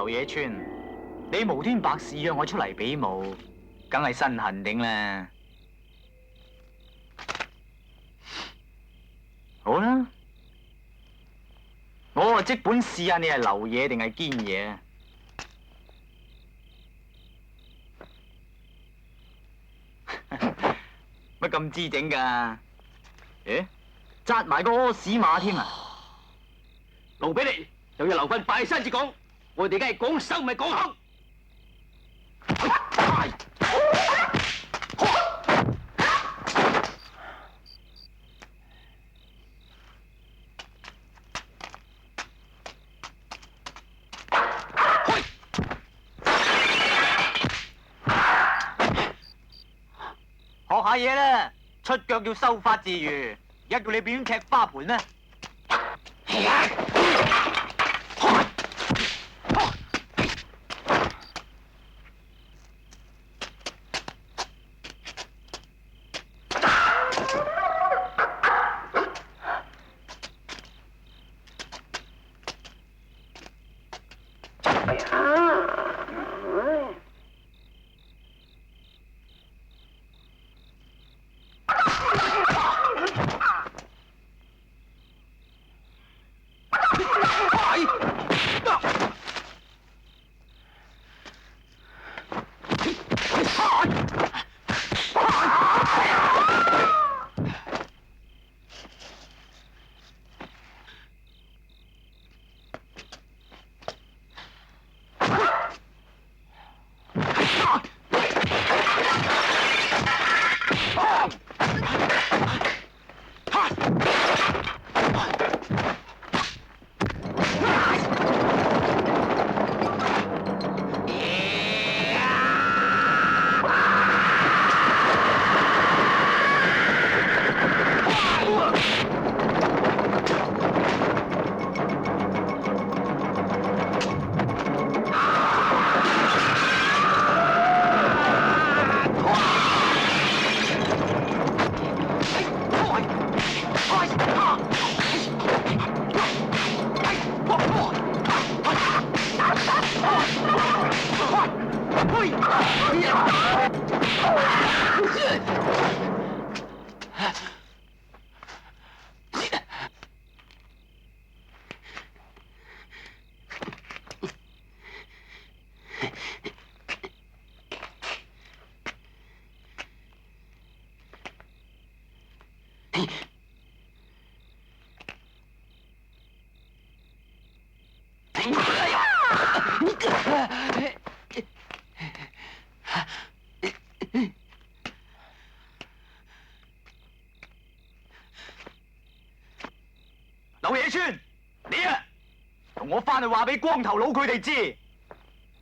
劉野村，你無端白事約我出嚟比武，梗係身痕頂啦。好啦，我啊即本試下你係流嘢定係堅嘢啊！乜咁知整㗎？咦，紮埋個屙屎馬添啊！留俾你，又要留份拜山至講，我哋梗係講手唔係講口。學下嘢啦，出腳要收發自如，而家叫你表演踢花盤咩？劉野村，你啊，同我翻去話俾光頭佬佢哋知，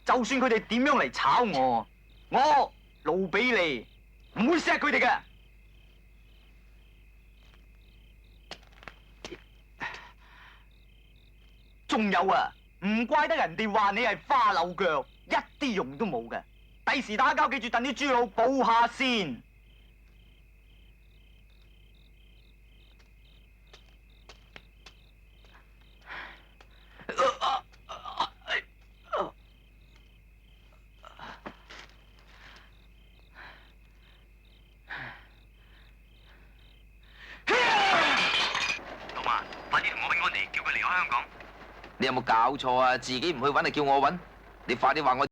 就算佢哋點樣嚟炒我，我盧比利唔會錫佢哋嘅。仲有啊，唔怪得人哋話你係花柳腳，一啲用都冇嘅。第時打交記住等啲豬佬補下先。老嫲，快啲同我搵安妮，叫佢離開香港。你有冇搞錯啊？自己唔去搵，就叫我搵。你快啲話我。